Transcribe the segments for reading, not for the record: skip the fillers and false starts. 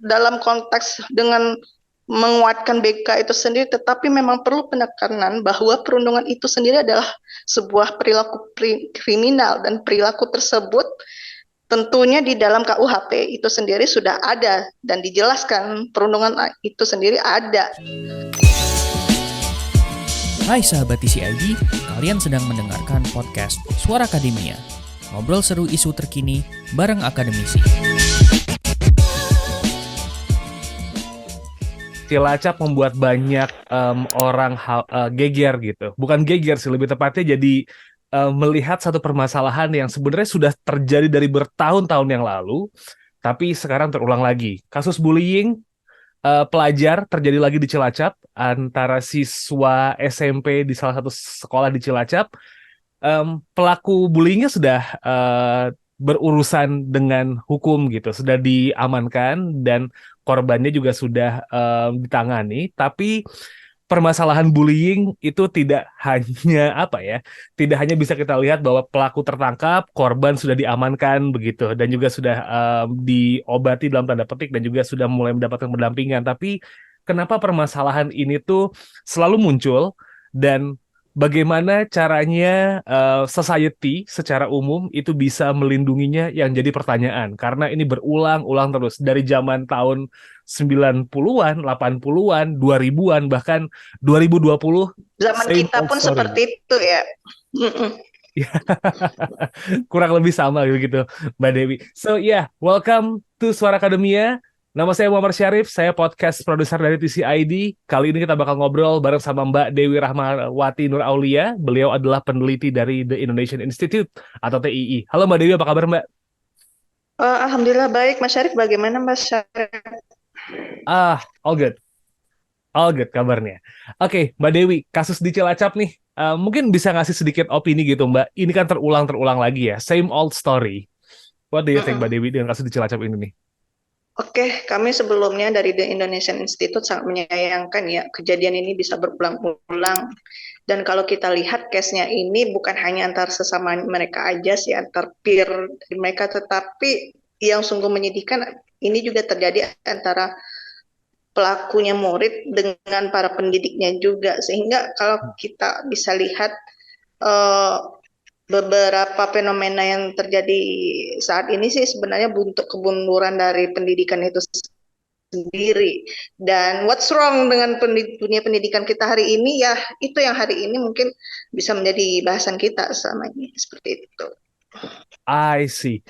dalam konteks dengan menguatkan BK itu sendiri, tetapi memang perlu penekanan bahwa perundungan itu sendiri adalah sebuah perilaku kriminal, dan perilaku tersebut tentunya di dalam KUHP itu sendiri sudah ada dan dijelaskan perundungan itu sendiri ada. Hai sahabat TCID, kalian sedang mendengarkan podcast Suara Akademia. Ngobrol seru isu terkini bareng akademisi. Cilacap membuat banyak orang geger gitu. Bukan geger sih, lebih tepatnya jadi melihat satu permasalahan yang sebenarnya sudah terjadi dari bertahun-tahun yang lalu, tapi sekarang terulang lagi. Kasus bullying pelajar terjadi lagi di Cilacap antara siswa SMP di salah satu sekolah di Cilacap. Pelaku bullyingnya sudah berurusan dengan hukum gitu, sudah diamankan dan korbannya juga sudah ditangani. Tapi permasalahan bullying itu tidak hanya tidak hanya bisa kita lihat bahwa pelaku tertangkap, korban sudah diamankan begitu, dan juga sudah diobati dalam tanda petik dan juga sudah mulai mendapatkan pendampingan. Tapi kenapa permasalahan ini tuh selalu muncul, dan bagaimana caranya society secara umum itu bisa melindunginya yang jadi pertanyaan. Karena ini berulang-ulang terus dari zaman tahun 90-an, 80-an, 2000-an, bahkan 2020. Zaman kita pun story. Seperti itu ya. Kurang lebih sama gitu, Mbak Dewi. So welcome to Suara Akademia. Nama saya Muhammad Syarif, saya podcast produser dari TCID. Kali ini kita bakal ngobrol bareng sama Mbak Dewi Rahmawati Nur Aulia. Beliau adalah peneliti dari The Indonesian Institute atau TII. Halo Mbak Dewi, apa kabar Mbak? Alhamdulillah baik, Mas Syarif. Bagaimana Mas Syarif? All good. All good kabarnya. Oke, Mbak Dewi, kasus di Cilacap nih. Mungkin bisa ngasih sedikit opini gitu Mbak. Ini kan terulang lagi ya. Same old story. What do you think Mbak Dewi dengan kasus di Cilacap ini nih? Oke, kami sebelumnya dari The Indonesian Institute sangat menyayangkan ya kejadian ini bisa berulang-ulang. Dan kalau kita lihat case-nya ini bukan hanya antar sesama mereka aja sih, antar peer dari mereka, tetapi yang sungguh menyedihkan ini juga terjadi antara pelakunya murid dengan para pendidiknya juga. Sehingga kalau kita bisa lihat beberapa fenomena yang terjadi saat ini sih sebenarnya bentuk kemunduran dari pendidikan itu sendiri. Dan what's wrong dengan dunia pendidikan kita hari ini, ya itu yang hari ini mungkin bisa menjadi bahasan kita selama ini, seperti itu. I see.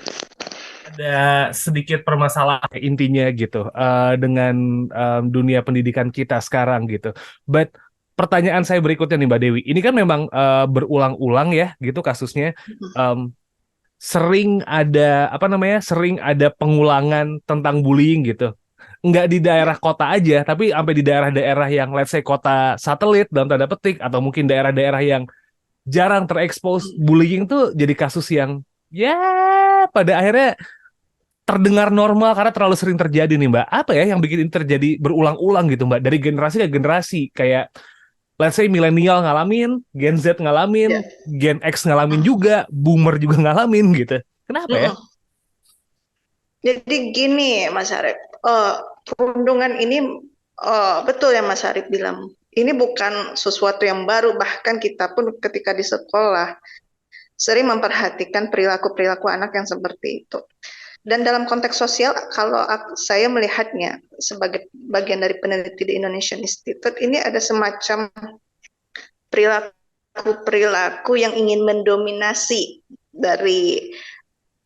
Ada sedikit permasalahan intinya gitu dengan dunia pendidikan kita sekarang gitu. But pertanyaan saya berikutnya nih Mbak Dewi, ini kan memang berulang-ulang ya gitu kasusnya. Sering ada pengulangan tentang bullying gitu. Nggak di daerah kota aja, tapi sampai di daerah-daerah yang let's say kota satelit dalam tanda petik, atau mungkin daerah-daerah yang jarang terekspos bullying tuh jadi kasus yang pada akhirnya terdengar normal karena terlalu sering terjadi nih Mbak. Apa ya yang bikin ini terjadi berulang-ulang gitu Mbak, dari generasi ke generasi, kayak let's say milenial ngalamin, Gen Z ngalamin, Gen X ngalamin juga, Boomer juga ngalamin gitu. Kenapa ya? Jadi gini Mas Arif, perundungan ini betul yang Mas Arif bilang, ini bukan sesuatu yang baru, bahkan kita pun ketika di sekolah sering memperhatikan perilaku-perilaku anak yang seperti itu. Dan dalam konteks sosial, kalau saya melihatnya sebagai bagian dari peneliti di Indonesian Institute, ini ada semacam perilaku yang ingin mendominasi dari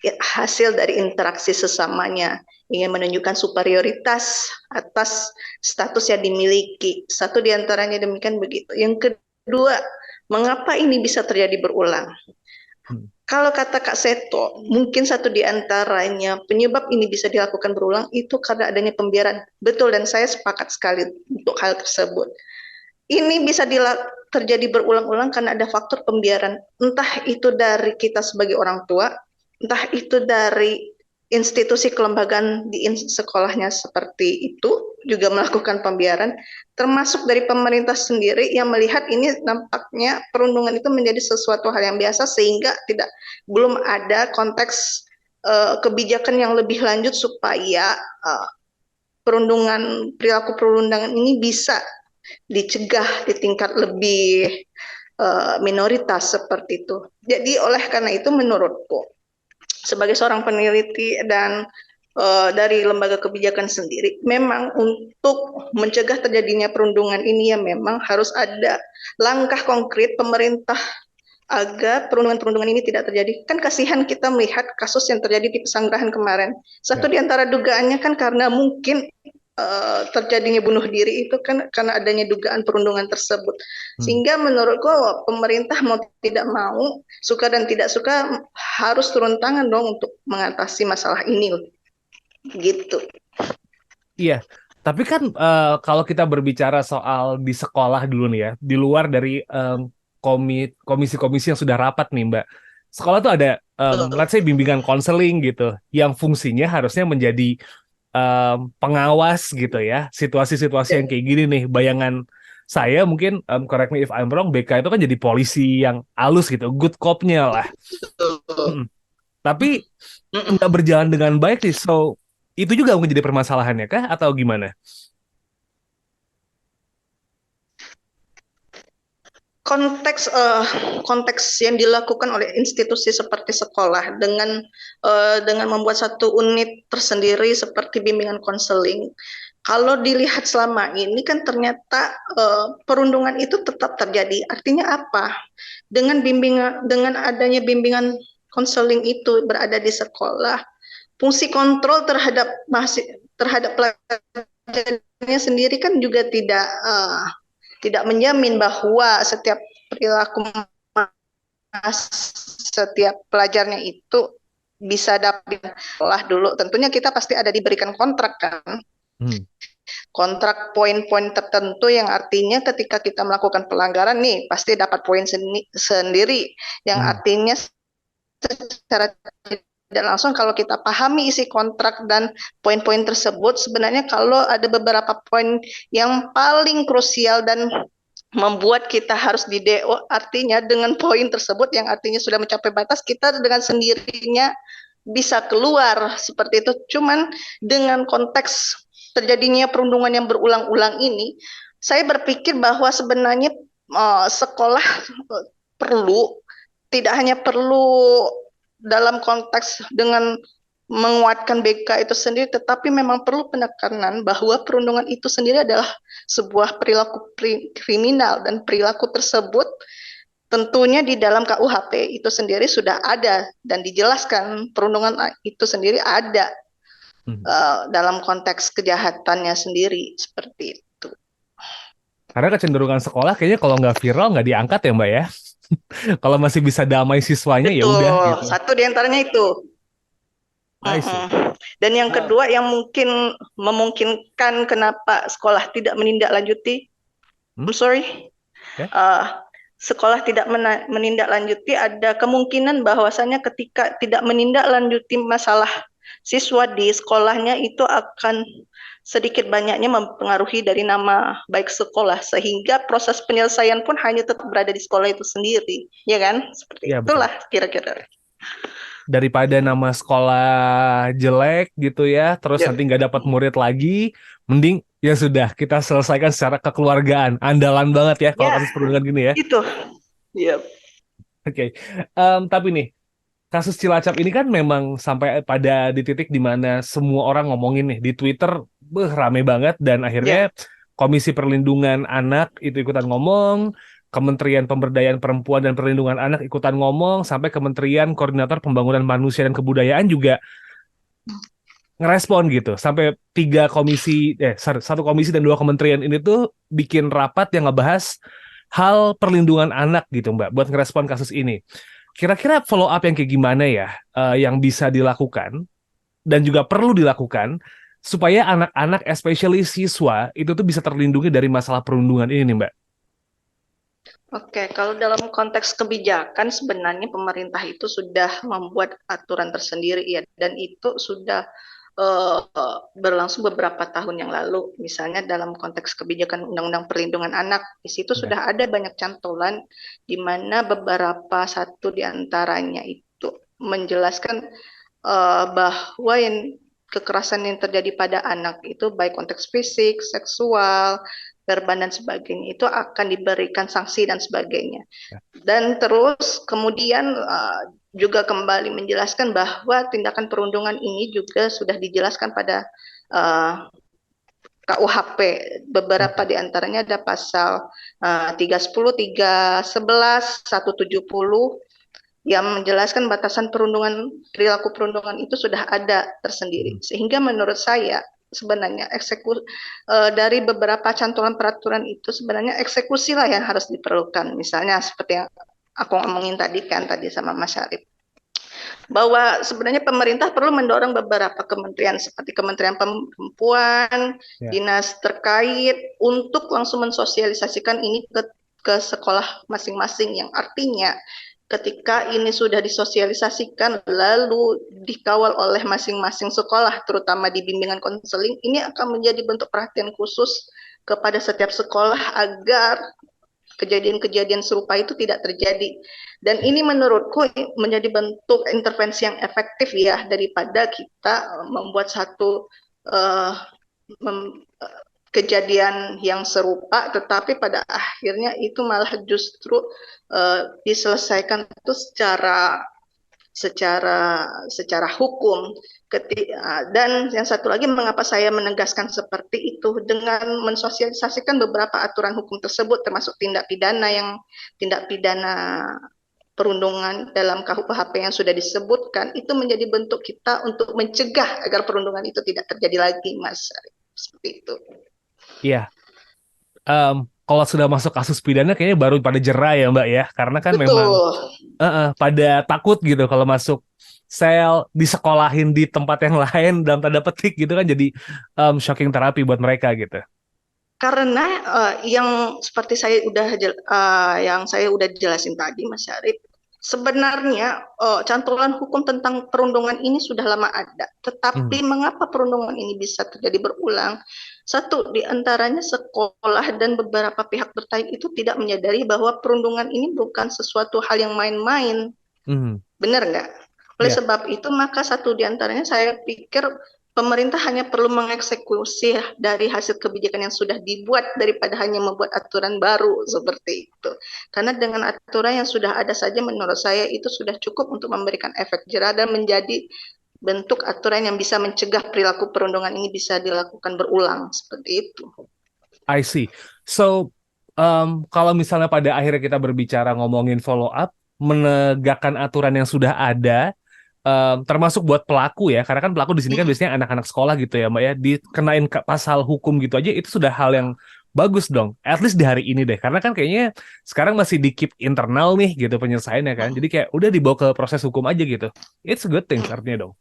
hasil dari interaksi sesamanya, ingin menunjukkan superioritas atas status yang dimiliki. Satu diantaranya demikian begitu. Yang kedua, mengapa ini bisa terjadi berulang? Kalau kata Kak Seto, mungkin satu di antaranya penyebab ini bisa dilakukan berulang itu karena adanya pembiaran. Betul, dan saya sepakat sekali untuk hal tersebut. Ini bisa terjadi berulang-ulang karena ada faktor pembiaran. Entah itu dari kita sebagai orang tua, entah itu dari institusi kelembagaan di sekolahnya seperti itu juga melakukan pembiaran, termasuk dari pemerintah sendiri yang melihat ini nampaknya perundungan itu menjadi sesuatu hal yang biasa, sehingga belum ada konteks kebijakan yang lebih lanjut supaya perilaku perundangan ini bisa dicegah di tingkat lebih minoritas seperti itu. Jadi oleh karena itu menurutku sebagai seorang peneliti dan dari lembaga kebijakan sendiri, memang untuk mencegah terjadinya perundungan ini ya memang harus ada langkah konkret pemerintah agar perundungan-perundungan ini tidak terjadi. Kan kasihan kita melihat kasus yang terjadi di Pesanggerahan kemarin. Satu di antara dugaannya kan karena mungkin terjadinya bunuh diri itu kan karena adanya dugaan perundungan tersebut. Sehingga menurutku pemerintah mau tidak mau, suka dan tidak suka harus turun tangan dong untuk mengatasi masalah ini. Gitu. Iya, tapi kan kalau kita berbicara soal di sekolah dulu nih ya, di luar dari komisi-komisi yang sudah rapat nih Mbak, sekolah tuh ada, let's say bimbingan konseling gitu, yang fungsinya harusnya menjadi pengawas gitu ya, situasi-situasi yang kayak gini nih. Bayangan saya mungkin, correct me if I'm wrong, BK itu kan jadi polisi yang halus gitu, good cop-nya lah. Tapi nggak berjalan dengan baik nih, so itu juga mungkin jadi permasalahannya kah atau gimana? Konteks yang dilakukan oleh institusi seperti sekolah dengan membuat satu unit tersendiri seperti bimbingan konseling. Kalau dilihat selama ini kan ternyata perundungan itu tetap terjadi. Artinya apa? Dengan adanya bimbingan konseling itu berada di sekolah, fungsi kontrol terhadap pelajarnya sendiri kan juga tidak menjamin bahwa setiap perilaku setiap pelajarnya itu bisa dapat lah dulu. Tentunya kita pasti ada diberikan kontrak kan. Kontrak poin-poin tertentu yang artinya ketika kita melakukan pelanggaran nih pasti dapat poin sendiri yang artinya secara tidak langsung kalau kita pahami isi kontrak dan poin-poin tersebut, sebenarnya kalau ada beberapa poin yang paling krusial dan membuat kita harus di-DO, artinya dengan poin tersebut yang artinya sudah mencapai batas, kita dengan sendirinya bisa keluar seperti itu. Cuman dengan konteks terjadinya perundungan yang berulang-ulang ini, saya berpikir bahwa sebenarnya sekolah tidak hanya perlu dalam konteks dengan menguatkan BK itu sendiri, tetapi memang perlu penekanan bahwa perundungan itu sendiri adalah sebuah perilaku kriminal dan perilaku tersebut tentunya di dalam KUHP itu sendiri sudah ada dan dijelaskan perundungan itu sendiri ada dalam konteks kejahatannya sendiri seperti itu. Karena kecenderungan sekolah kayaknya kalau nggak viral nggak diangkat ya Mbak ya. Kalau masih bisa damai siswanya ya udah gitu. Satu di antaranya itu. Dan yang kedua yang mungkin memungkinkan kenapa sekolah tidak menindaklanjuti, sekolah tidak menindaklanjuti, ada kemungkinan bahwasanya ketika tidak menindaklanjuti masalah siswa di sekolahnya itu akan sedikit banyaknya mempengaruhi dari nama baik sekolah sehingga proses penyelesaian pun hanya tetap berada di sekolah itu sendiri, ya kan? Seperti ya, itulah kira-kira. Daripada nama sekolah jelek gitu ya, terus nanti nggak dapat murid lagi, mending ya sudah kita selesaikan secara kekeluargaan. Andalan banget ya kalau kasus perundungan gini ya. Itu. Yep. Oke. Tapi nih, kasus Cilacap ini kan memang sampai pada di titik di mana semua orang ngomongin nih di Twitter, rame banget dan akhirnya Komisi Perlindungan Anak itu ikutan ngomong, Kementerian Pemberdayaan Perempuan dan Perlindungan Anak ikutan ngomong, sampai Kementerian Koordinator Pembangunan Manusia dan Kebudayaan juga ngerespon gitu. Sampai satu komisi dan 2 kementerian ini tuh bikin rapat yang ngebahas hal perlindungan anak gitu Mbak, buat ngerespon kasus ini. Kira-kira follow up yang kayak gimana ya yang bisa dilakukan dan juga perlu dilakukan supaya anak-anak, especially siswa, itu tuh bisa terlindungi dari masalah perundungan ini nih Mbak? Oke, kalau dalam konteks kebijakan sebenarnya pemerintah itu sudah membuat aturan tersendiri ya, dan itu sudah berlangsung beberapa tahun yang lalu. Misalnya dalam konteks kebijakan Undang-Undang Perlindungan Anak, di situ sudah ada banyak cantolan di mana beberapa satu di antaranya itu menjelaskan bahwa yang kekerasan yang terjadi pada anak itu baik konteks fisik, seksual, verbal dan sebagainya itu akan diberikan sanksi dan sebagainya. Ya. Dan terus kemudian juga kembali menjelaskan bahwa tindakan perundungan ini juga sudah dijelaskan pada KUHP. Beberapa di antaranya ada pasal 310, 311, 170 yang menjelaskan batasan perundungan, perilaku perundungan itu sudah ada tersendiri. Sehingga menurut saya sebenarnya dari beberapa cantolan peraturan itu sebenarnya eksekusi lah yang harus diperlukan. Misalnya seperti yang aku ngomongin tadi sama Mas Syarif, bahwa sebenarnya pemerintah perlu mendorong beberapa kementerian seperti Kementerian Perempuan, dinas terkait untuk langsung mensosialisasikan ini ke sekolah masing-masing, yang artinya ketika ini sudah disosialisasikan lalu dikawal oleh masing-masing sekolah, terutama di bimbingan konseling, ini akan menjadi bentuk perhatian khusus kepada setiap sekolah agar kejadian-kejadian serupa itu tidak terjadi. Dan ini menurutku menjadi bentuk intervensi yang efektif ya, daripada kita membuat satu kejadian yang serupa tetapi pada akhirnya itu malah justru diselesaikan itu secara hukum. Dan yang satu lagi, mengapa saya menegaskan seperti itu, dengan mensosialisasikan beberapa aturan hukum tersebut termasuk tindak pidana perundungan dalam KUHP yang sudah disebutkan, itu menjadi bentuk kita untuk mencegah agar perundungan itu tidak terjadi lagi, Mas. Seperti itu. Iya. Kalau sudah masuk kasus pidana kayaknya baru pada jera ya Mbak ya, karena kan Betul. memang pada takut gitu kalau masuk sel, disekolahin di tempat yang lain dalam tanda petik gitu kan, jadi shocking terapi buat mereka gitu. Karena yang seperti yang saya udah jelasin tadi, Mas Syarif, sebenarnya cantolan hukum tentang perundungan ini sudah lama ada. Tetapi mengapa perundungan ini bisa terjadi berulang? Satu, di antaranya sekolah dan beberapa pihak terkait itu tidak menyadari bahwa perundungan ini bukan sesuatu hal yang main-main. Benar nggak? Oleh sebab itu, maka satu di antaranya saya pikir pemerintah hanya perlu mengeksekusi dari hasil kebijakan yang sudah dibuat daripada hanya membuat aturan baru seperti itu. Karena dengan aturan yang sudah ada saja menurut saya itu sudah cukup untuk memberikan efek jera dan menjadi bentuk aturan yang bisa mencegah perilaku perundungan ini bisa dilakukan berulang seperti itu. I see. So, kalau misalnya pada akhirnya kita berbicara ngomongin follow up, menegakkan aturan yang sudah ada, termasuk buat pelaku ya, karena kan pelaku di sini kan biasanya anak-anak sekolah gitu ya Mbak ya, dikenain pasal hukum gitu aja, itu sudah hal yang bagus dong, at least di hari ini deh, karena kan kayaknya sekarang masih di keep internal nih gitu penyelesaiannya kan, jadi kayak udah dibawa ke proses hukum aja gitu, it's a good thing artinya dong.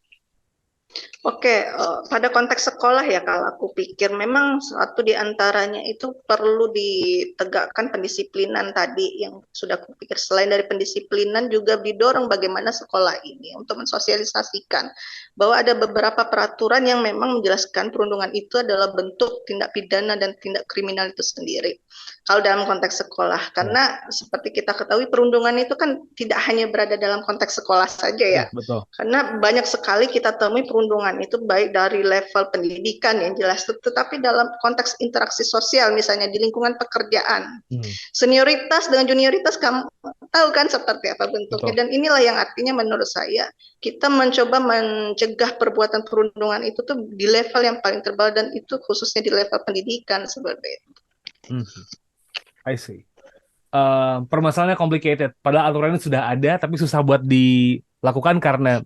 Oke, pada konteks sekolah ya, kalau aku pikir memang satu di antaranya itu perlu ditegakkan pendisiplinan tadi yang sudah aku pikir. Selain dari pendisiplinan juga didorong bagaimana sekolah ini untuk mensosialisasikan bahwa ada beberapa peraturan yang memang menjelaskan perundungan itu adalah bentuk tindak pidana dan tindak kriminal itu sendiri. Kalau dalam konteks sekolah, karena seperti kita ketahui perundungan itu kan tidak hanya berada dalam konteks sekolah saja ya. Betul. Karena banyak sekali kita temui perundungan itu baik dari level pendidikan yang jelas, tetapi dalam konteks interaksi sosial, misalnya di lingkungan pekerjaan. Senioritas dengan junioritas kamu tahu kan seperti apa bentuknya. Betul. Dan inilah yang artinya menurut saya kita mencoba mencegah perbuatan perundungan itu tuh di level yang paling terbawah, dan itu khususnya di level pendidikan seperti itu. I see. Permasalahannya complicated. Padahal aturannya sudah ada, tapi susah buat dilakukan karena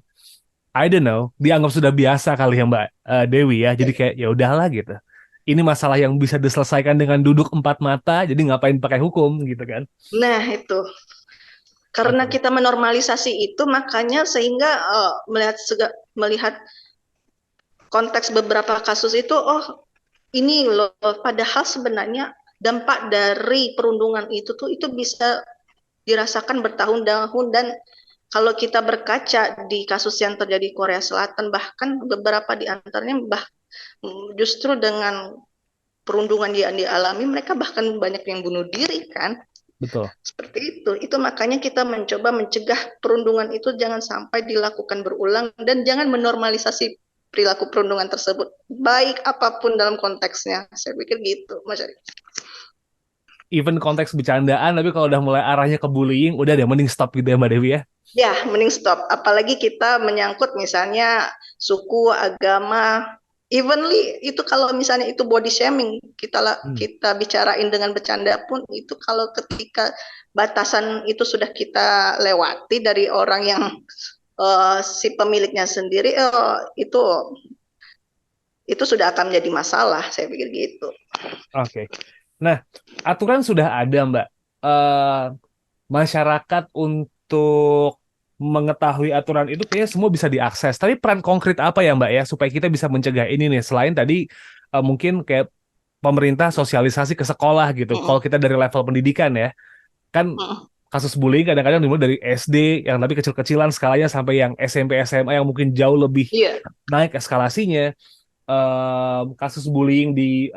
I don't know, dianggap sudah biasa kali ya Mbak Dewi ya. Jadi kayak ya udahlah gitu. Ini masalah yang bisa diselesaikan dengan duduk empat mata, jadi ngapain pakai hukum gitu kan? Nah itu. Karena kita menormalisasi itu, makanya sehingga melihat konteks beberapa kasus itu, oh ini loh, padahal sebenarnya dampak dari perundungan itu bisa dirasakan bertahun-tahun. Dan kalau kita berkaca di kasus yang terjadi di Korea Selatan, bahkan beberapa di antaranya justru dengan perundungan yang dialami mereka bahkan banyak yang bunuh diri kan. Betul. Seperti itu makanya kita mencoba mencegah perundungan itu jangan sampai dilakukan berulang dan jangan menormalisasi perilaku perundungan tersebut, baik apapun dalam konteksnya. Saya pikir gitu, Mas Ari. Even konteks bercandaan, tapi kalau udah mulai arahnya ke bullying, udah deh mending stop gitu ya Mbak Dewi ya. Ya, mending stop. Apalagi kita menyangkut misalnya suku, agama, evenly itu kalau misalnya itu body shaming, kita bicarain dengan bercanda pun itu kalau ketika batasan itu sudah kita lewati dari orang yang si pemiliknya sendiri, itu sudah akan menjadi masalah. Saya pikir gitu. Oke. Nah, aturan sudah ada, Mbak. Eh, Masyarakat untuk mengetahui aturan itu kayaknya semua bisa diakses. Tapi peran konkret apa ya, Mbak ya, supaya kita bisa mencegah ini nih? Selain tadi mungkin kayak pemerintah sosialisasi ke sekolah gitu. Kalau kita dari level pendidikan ya, kan kasus bullying kadang-kadang dimulai dari SD yang tapi kecil-kecilan skalanya sampai yang SMP, SMA yang mungkin jauh lebih naik eskalasinya. Kasus bullying di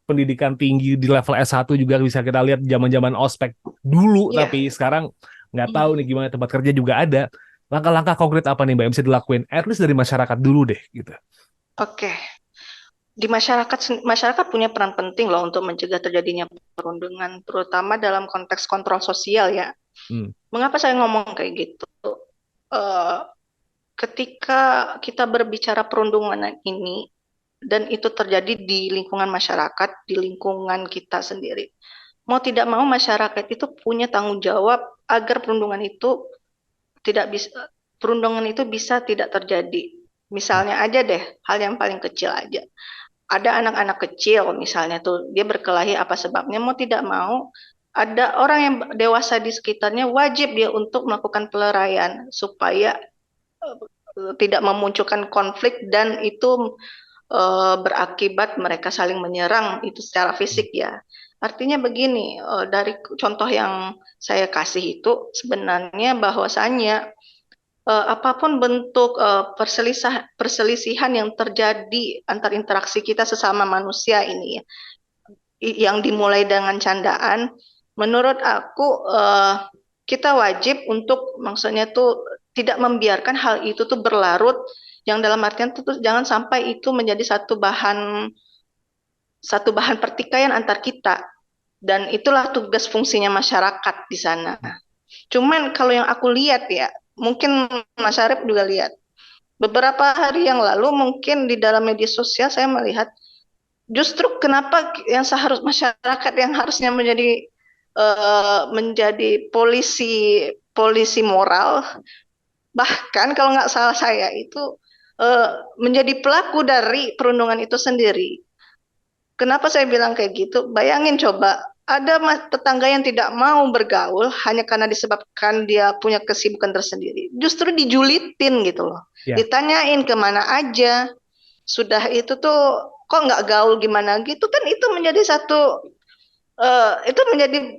pendidikan tinggi di level S1 juga bisa kita lihat zaman-zaman ospek dulu, tapi sekarang nggak tahu nih gimana, tempat kerja juga ada. Langkah-langkah konkret apa nih Mbak yang bisa dilakuin? At least dari masyarakat dulu deh gitu. Oke. Di masyarakat punya peran penting loh untuk mencegah terjadinya perundungan, terutama dalam konteks kontrol sosial ya. Mengapa saya ngomong kayak gitu? Ketika kita berbicara perundungan ini, dan itu terjadi di lingkungan masyarakat, di lingkungan kita sendiri, mau tidak mau masyarakat itu punya tanggung jawab agar perundungan itu bisa tidak terjadi. Misalnya aja deh, hal yang paling kecil aja. Ada anak-anak kecil misalnya tuh, dia berkelahi apa sebabnya, mau tidak mau ada orang yang dewasa di sekitarnya wajib dia untuk melakukan pelarian supaya tidak memunculkan konflik dan itu berakibat mereka saling menyerang itu secara fisik ya. Artinya begini, dari contoh yang saya kasih itu sebenarnya bahwasannya apapun bentuk perselisihan yang terjadi antar interaksi kita sesama manusia ini ya, yang dimulai dengan candaan, menurut aku kita wajib untuk maksudnya tuh tidak membiarkan hal itu tuh berlarut, yang dalam artian tuh jangan sampai itu menjadi satu bahan pertikaian antar kita, dan itulah tugas fungsinya masyarakat di sana. Cuman kalau yang aku lihat ya, mungkin Mas Arif juga lihat, beberapa hari yang lalu mungkin di dalam media sosial saya melihat justru kenapa yang masyarakat yang harusnya menjadi polisi moral, bahkan kalau nggak salah saya itu menjadi pelaku dari perundungan itu sendiri. Kenapa saya bilang kayak gitu? Bayangin coba, ada tetangga yang tidak mau bergaul hanya karena disebabkan dia punya kesibukan tersendiri. Justru dijulitin gitu loh. Ditanyain kemana aja. Sudah itu tuh kok nggak gaul gimana gitu kan, itu menjadi itu menjadi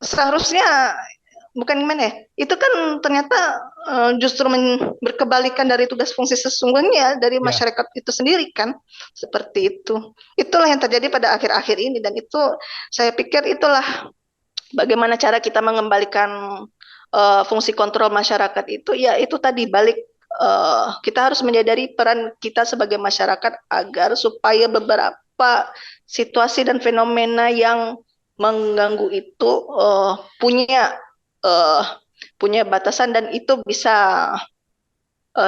seharusnya bukan gimana ya, itu kan ternyata justru berkebalikan dari tugas fungsi sesungguhnya dari masyarakat itu sendiri kan, seperti itu. Itulah yang terjadi pada akhir-akhir ini, dan itu saya pikir itulah bagaimana cara kita mengembalikan fungsi kontrol masyarakat itu, ya itu tadi balik kita harus menyadari peran kita sebagai masyarakat agar supaya beberapa situasi dan fenomena yang mengganggu itu punya batasan dan itu bisa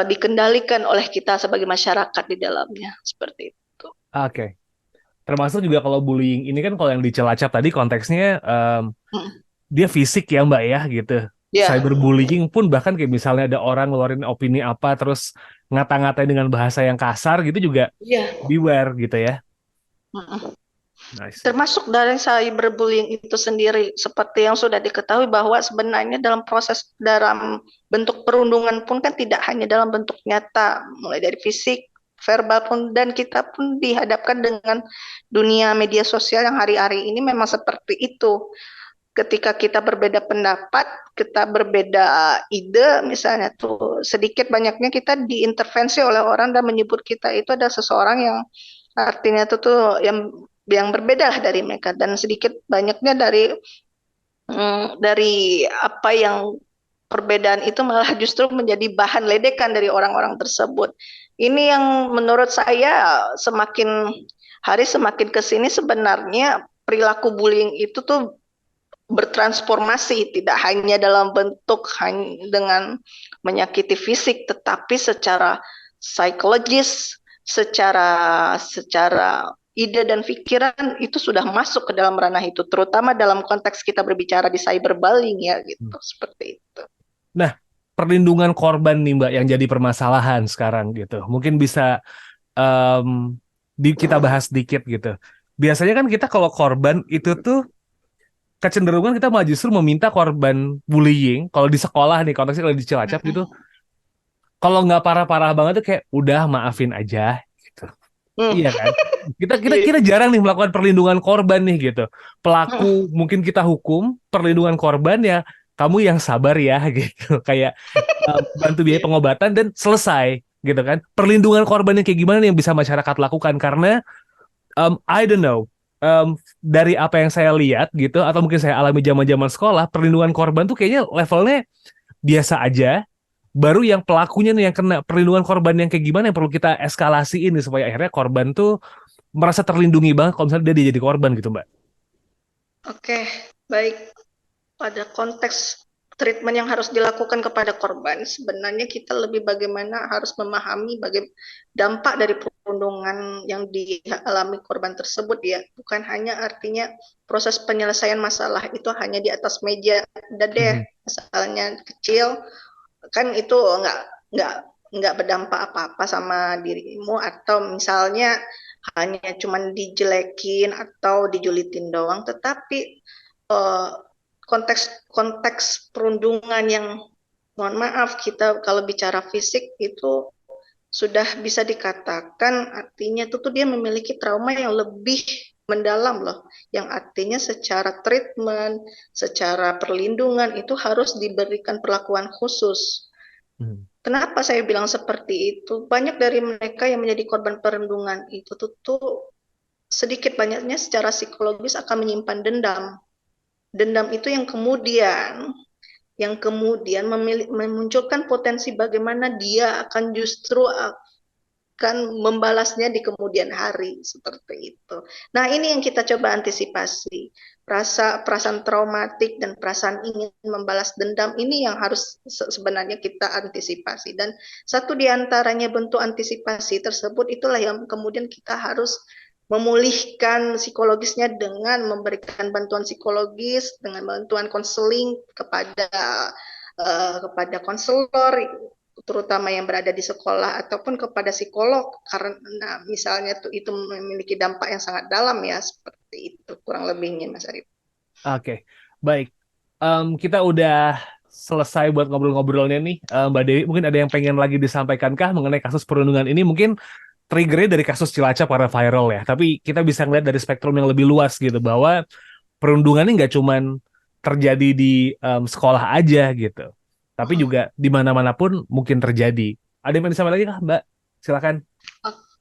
dikendalikan oleh kita sebagai masyarakat di dalamnya, seperti itu. Oke. Termasuk juga kalau bullying ini kan kalau yang di Cilacap tadi konteksnya dia fisik ya Mbak ya gitu. Cyberbullying pun bahkan kayak misalnya ada orang ngeluarin opini apa terus ngata-ngatain dengan bahasa yang kasar gitu juga beware gitu ya. Nice. Termasuk dari cyberbullying itu sendiri, seperti yang sudah diketahui bahwa sebenarnya dalam bentuk perundungan pun kan tidak hanya dalam bentuk nyata, mulai dari fisik, verbal pun, dan kita pun dihadapkan dengan dunia media sosial yang hari-hari ini memang seperti itu. Ketika kita berbeda pendapat, kita berbeda ide, misalnya tuh sedikit banyaknya kita diintervensi oleh orang dan menyebut kita itu ada seseorang yang artinya tuh yang berbeda lah dari mereka, dan sedikit banyaknya dari apa yang perbedaan itu malah justru menjadi bahan ledekan dari orang-orang tersebut. Ini yang menurut saya semakin hari semakin ke sini sebenarnya perilaku bullying itu tuh bertransformasi, tidak hanya dalam bentuk dengan menyakiti fisik, tetapi secara psikologis, secara ide dan pikiran itu sudah masuk ke dalam ranah itu, terutama dalam konteks kita berbicara di cyberbullying ya gitu, seperti itu. Nah, perlindungan korban nih Mbak yang jadi permasalahan sekarang gitu. Mungkin bisa kita bahas sedikit gitu. Biasanya kan kita kalau korban itu tuh kecenderungan kita malah justru meminta korban bullying kalau di sekolah nih konteksnya kalau di Cilacap gitu, kalau nggak parah-parah banget tuh kayak udah maafin aja gitu. Iya kan? Kita jarang nih melakukan perlindungan korban nih gitu. Pelaku mungkin kita hukum, perlindungan korban ya kamu yang sabar ya gitu. Kayak bantu biaya pengobatan dan selesai gitu kan. Perlindungan korban yang kayak gimana nih yang bisa masyarakat lakukan karena I don't know. Dari apa yang saya lihat gitu atau mungkin saya alami zaman-zaman sekolah, perlindungan korban tuh kayaknya levelnya biasa aja. Baru yang pelakunya nih yang kena perlindungan korban yang kayak gimana yang perlu kita eskalasi ini supaya akhirnya korban tuh merasa terlindungi banget kalau misalnya dia jadi korban gitu Mbak. Oke, baik. Pada konteks treatment yang harus dilakukan kepada korban, sebenarnya kita lebih bagaimana harus memahami dampak dari perundungan yang dialami korban tersebut ya. Bukan hanya artinya proses penyelesaian masalah itu hanya di atas meja, udah deh, masalahnya kecil, kan itu nggak berdampak apa-apa sama dirimu, atau misalnya hanya cuman dijelekin atau dijulitin doang, tetapi konteks perundungan yang, mohon maaf, kita kalau bicara fisik itu sudah bisa dikatakan artinya itu tuh dia memiliki trauma yang lebih mendalam loh, yang artinya secara treatment, secara perlindungan itu harus diberikan perlakuan khusus. Kenapa saya bilang seperti itu? Banyak dari mereka yang menjadi korban perundungan itu tuh sedikit banyaknya secara psikologis akan menyimpan dendam. Dendam itu yang kemudian memunculkan potensi bagaimana dia akan justru akan membalasnya di kemudian hari, seperti itu. Nah, ini yang kita coba antisipasi. Perasaan traumatik dan perasaan ingin membalas dendam ini yang harus sebenarnya kita antisipasi. Dan satu di antaranya bentuk antisipasi tersebut itulah yang kemudian kita harus memulihkan psikologisnya dengan memberikan bantuan psikologis, dengan bantuan konseling kepada konselor, terutama yang berada di sekolah, ataupun kepada psikolog, karena misalnya itu memiliki dampak yang sangat dalam ya, seperti itu kurang lebihnya Mas Arif. Oke, baik. Kita udah selesai buat ngobrol-ngobrolnya nih. Mbak Dewi, mungkin ada yang pengen lagi disampaikan kah mengenai kasus perundungan ini? Mungkin triggernya dari kasus Cilacap karena viral ya, tapi kita bisa ngeliat dari spektrum yang lebih luas gitu, bahwa perundungan ini nggak cuman terjadi di sekolah aja gitu, tapi juga di mana-mana pun mungkin terjadi. Ada yang mau disampaikan lagi kah, Mbak? Silakan.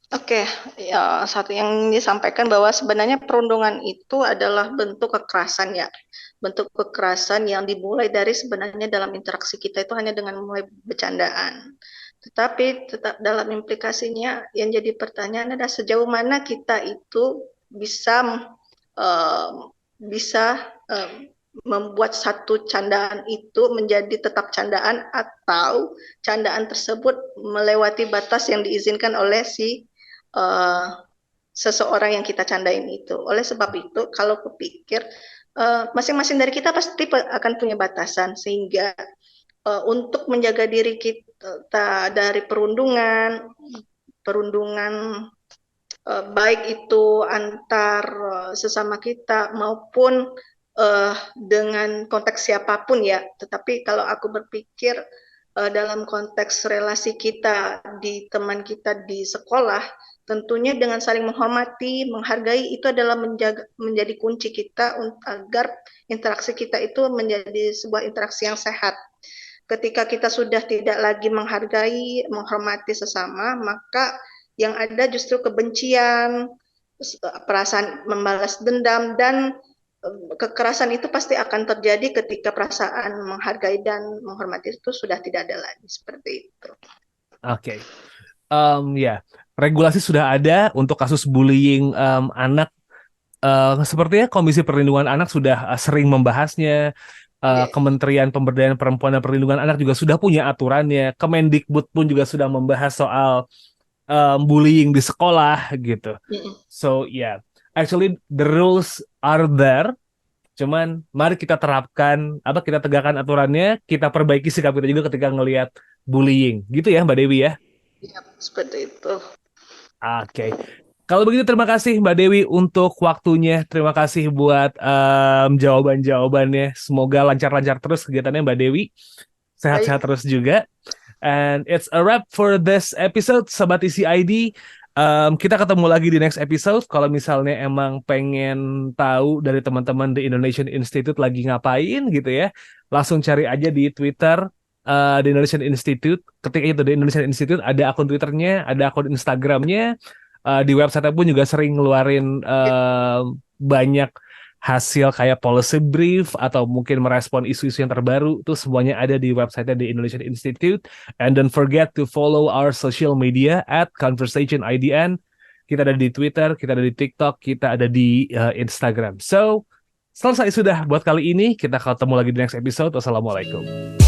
Oke, ya, satu yang disampaikan bahwa sebenarnya perundungan itu adalah bentuk kekerasan ya, bentuk kekerasan yang dimulai dari sebenarnya dalam interaksi kita itu hanya dengan mulai bercandaan. Tetapi tetap dalam implikasinya yang jadi pertanyaan adalah sejauh mana kita itu bisa membuat satu candaan itu menjadi tetap candaan, atau candaan tersebut melewati batas yang diizinkan oleh seseorang yang kita candain itu. Oleh sebab itu, kalau kepikir masing-masing dari kita pasti akan punya batasan, sehingga untuk menjaga diri kita dari perundungan baik itu antar sesama kita maupun dengan konteks siapapun ya. Tetapi kalau aku berpikir dalam konteks relasi kita di teman kita di sekolah, tentunya dengan saling menghormati, menghargai itu adalah menjadi kunci kita agar interaksi kita itu menjadi sebuah interaksi yang sehat. Ketika kita sudah tidak lagi menghargai, menghormati sesama, maka yang ada justru kebencian, perasaan membalas dendam, dan kekerasan itu pasti akan terjadi ketika perasaan menghargai dan menghormati itu sudah tidak ada lagi seperti itu. Oke. Ya, regulasi sudah ada untuk kasus bullying anak. Sepertinya Komisi Perlindungan Anak sudah sering membahasnya. Yes. Kementerian Pemberdayaan Perempuan dan Perlindungan Anak juga sudah punya aturannya. Kemendikbud pun juga sudah membahas soal bullying di sekolah gitu. So yeah, actually the rules are there. Cuman mari kita terapkan, kita tegakkan aturannya, kita perbaiki sikap kita juga ketika ngelihat bullying. Gitu ya Mbak Dewi ya? Ya, seperti itu. Oke. Kalau begitu terima kasih Mbak Dewi untuk waktunya. Terima kasih buat jawaban-jawabannya. Semoga lancar-lancar terus kegiatannya Mbak Dewi. Sehat-sehat terus juga. And it's a wrap for this episode, Sobat Isi ID. Kita ketemu lagi di next episode. Kalau misalnya emang pengen tahu dari teman-teman The Indonesian Institute lagi ngapain gitu ya, langsung cari aja di Twitter The Indonesian Institute. Ketika itu The Indonesian Institute ada akun Twitternya, ada akun Instagramnya. Di website pun juga sering ngeluarin banyak hasil kayak policy brief atau mungkin merespon isu-isu yang terbaru. Itu semuanya ada di website The Indonesian Institute. And don't forget to follow our social media at ConversationIDN. Kita ada di Twitter, kita ada di TikTok, kita ada di Instagram. So, selesai sudah buat kali ini. Kita ketemu lagi di next episode. Wassalamualaikum.